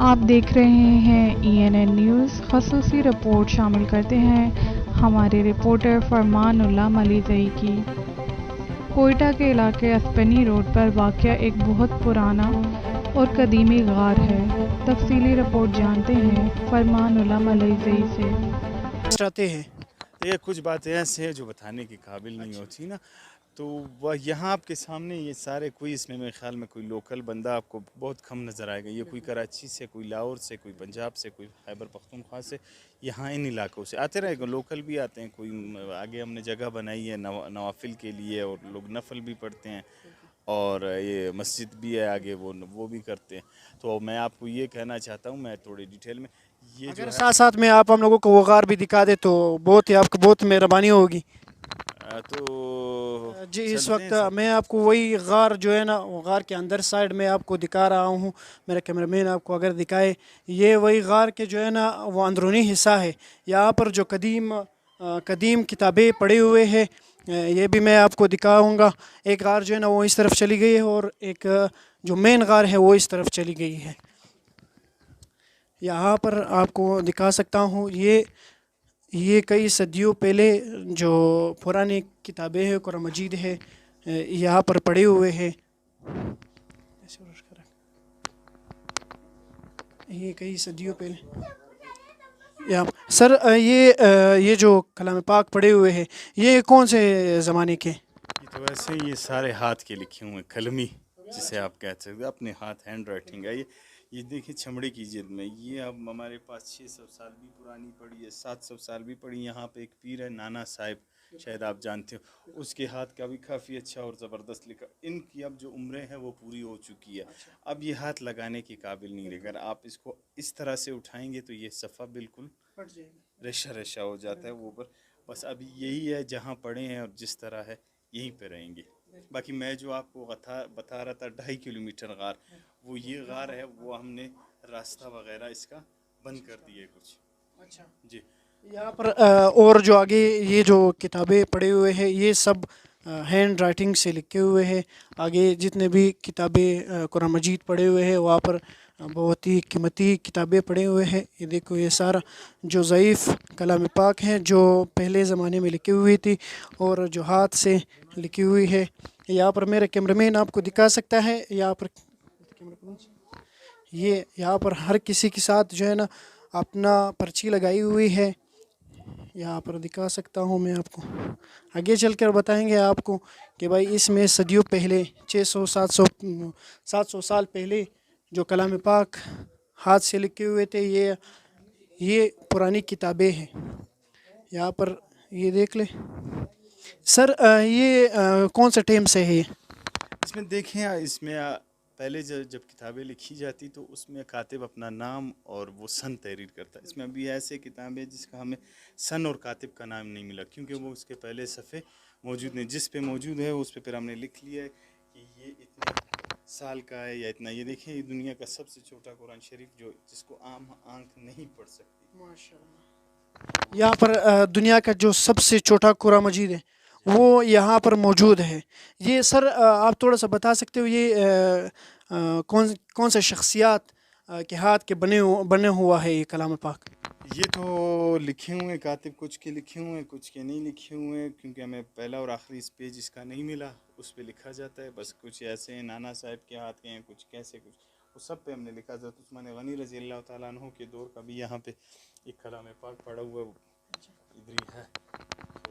آپ دیکھ رہے ہیں ENN نیوز۔ خصوصی رپورٹ شامل کرتے ہیں ہمارے رپورٹر فرمان اللہ ملیزئی کی۔ کوئٹہ کے علاقے اسپینی روڈ پر واقع ایک بہت پرانا اور قدیمی غار ہے۔ تفصیلی رپورٹ جانتے ہیں فرمان اللہ ملیزئی سے۔ چاہتے ہیں یہ کچھ باتیں ایسے ہیں جو بتانے کی قابل نہیں ہوتی نا، تو وہ یہاں آپ کے سامنے یہ سارے کوئی اس میں میرے خیال میں کوئی لوکل بندہ آپ کو بہت کم نظر آئے گا۔ یہ کوئی کراچی سے، کوئی لاہور سے، کوئی پنجاب سے، کوئی خیبر پختونخوا سے، یہاں ان علاقوں سے آتے رہے گا۔ لوکل بھی آتے ہیں، کوئی آگے ہم نے جگہ بنائی ہے نوافل کے لیے، اور لوگ نفل بھی پڑھتے ہیں، اور یہ مسجد بھی ہے آگے، وہ بھی کرتے ہیں۔ تو میں آپ کو یہ کہنا چاہتا ہوں، میں تھوڑی ڈیٹیل میں یہ اگر جو ہے ساتھ ساتھ میں آپ ہم لوگوں کو وہ غار بھی دکھا دے تو بہت ہی آپ کو بہت مہربانی ہوگی۔ تو جی اس چلتے ہیں وقت میں آپ کو وہی غار جو ہے نا، وہ غار کے اندر سائڈ میں آپ کو دکھا رہا ہوں۔ میرا کیمرہ مین آپ کو اگر دکھائے، یہ وہی غار کے جو ہے نا وہ اندرونی حصہ ہے۔ یہاں پر جو قدیم کتابیں پڑے ہوئے ہیں، یہ بھی میں آپ کو دکھاؤں گا۔ ایک غار جو ہے نا وہ اس طرف چلی گئی ہے، اور ایک جو مین غار ہے وہ اس طرف چلی گئی ہے۔ یہاں پر آپ کو دکھا سکتا ہوں، یہ کئی صدیوں پہلے جو پرانی کتابیں ہیں، قرآن مجید ہے، یہاں پر پڑے ہوئے ہیں۔ یہ کئی صدیوں پہلے سر، یہ جو کلام پاک پڑے ہوئے ہیں، یہ کون سے زمانے کے؟ یہ تو ویسے یہ سارے ہاتھ کے لکھے ہوئے قلمی، جسے آپ کہتے ہیں اپنے ہاتھ، ہینڈ رائٹنگ ہے۔ یہ دیکھیں چمڑے کی جلد میں، یہ اب ہمارے پاس 600 سال بھی پرانی پڑی ہے، 700 سال بھی پڑی۔ یہاں پہ ایک پیر ہے نانا صاحب، شاید آپ جانتے ہو، اس کے ہاتھ کا بھی کافی اچھا اور زبردست لکھا۔ ان کی اب جو عمریں ہیں وہ پوری ہو چکی ہے، اب یہ ہاتھ لگانے کے قابل نہیں رہے۔ اگر آپ اس کو اس طرح سے اٹھائیں گے تو یہ صفحہ بالکل ریشہ ریشہ ہو جاتا ہے وہ اوپر۔ بس ابھی یہی ہے، جہاں پڑے ہیں اور جس طرح ہے یہیں پہ رہیں گے۔ باقی میں جو آپ کو بتا رہا تھا 2.5 کلومیٹر غار، وہ یہ غار ہے، وہ ہم نے راستہ وغیرہ اس کا بند کر دیے کچھ۔ اچھا جی یہاں پر اور جو آگے یہ جو کتابیں پڑھے ہوئے ہیں، یہ سب ہینڈ رائٹنگ سے لکھے ہوئے ہیں۔ آگے جتنے بھی کتابیں قرآن مجید پڑھے ہوئے ہیں، وہاں پر بہت ہی قیمتی کتابیں پڑھے ہوئے ہیں۔ یہ دیکھو، یہ سارا جو ضعیف کلام پاک ہیں جو پہلے زمانے میں لکھی ہوئی تھی، اور جو ہاتھ سے لکھی ہوئی ہے۔ یہاں پر میرا کیمرہ مین آپ کو دکھا سکتا ہے، یہاں پر ہر کسی کے ساتھ جو ہے نا اپنا پرچی لگائی ہوئی ہے۔ یہاں پر دکھا سکتا ہوں میں آپ کو، آگے چل کر بتائیں گے آپ کو کہ بھائی اس میں صدیوں پہلے، 700 سال پہلے جو کلام پاک ہاتھ سے لکھے ہوئے تھے، یہ پرانی کتابیں ہیں۔ یہاں پر یہ دیکھ لیں سر، یہ کون سے ٹائم سے ہے؟ اس میں دیکھیں، اس میں پہلے جب کتابیں لکھی جاتی تو اس میں کاتب اپنا نام اور وہ سن تحریر کرتا ہے۔ اس میں ابھی ایسے کتابیں جس کا ہمیں سن اور کاتب کا نام نہیں ملا، کیونکہ وہ اس کے پہلے صفحے موجود نہیں۔ جس پہ موجود ہے اس پہ پھر ہم نے لکھ لیا ہے کہ یہ اتنے سال کا ہے یا اتنا۔ یہ دیکھیں، یہ دنیا کا سب سے چھوٹا قرآن شریف، جس کو عام آنکھ نہیں پڑھ سکتی۔ ماشاءاللہ، یہاں پر دنیا کا جو سب سے چھوٹا قرآن مجید ہے وہ یہاں پر موجود ہے۔ یہ سر آپ تھوڑا سا بتا سکتے ہو، یہ کون سے شخصیات کے ہاتھ کے بنے ہوا ہے یہ کلام پاک؟ یہ تو لکھے ہوئے کاتب کچھ کے لکھے ہوئے ہیں، کچھ کے نہیں لکھے ہوئے ہیں، کیونکہ ہمیں پہلا اور آخری اس پیج اس کا نہیں ملا، اس پہ لکھا جاتا ہے۔ بس کچھ ایسے ہیں نانا صاحب کے ہاتھ کے ہیں، کچھ کیسے، کچھ وہ سب پہ ہم نے لکھا۔ حضرت عثمان غنی رضی اللہ تعالیٰ عنہ کے دور کا بھی یہاں پہ ایک کلام پاک پڑا ہوا ہے، وہ ادھر ہی ہے۔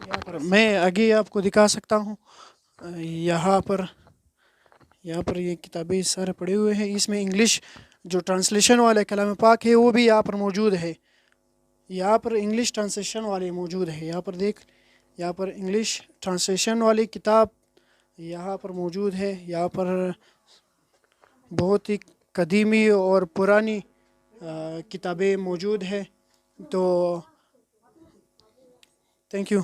یہاں پر میں آگے آپ کو دکھا سکتا ہوں، یہاں پر یہ کتابیں سارے پڑے ہوئے ہیں۔ اس میں انگلش جو ٹرانسلیشن والے کلام پاک ہے وہ بھی یہاں پر موجود ہے۔ یہاں پر انگلش ٹرانسلیشن والے موجود ہے۔ یہاں پر یہاں پر انگلش ٹرانسلیشن والی کتاب یہاں پر موجود ہے۔ یہاں پر بہت ہی قدیمی اور پرانی کتابیں موجود ہے۔ تو تھینک یو۔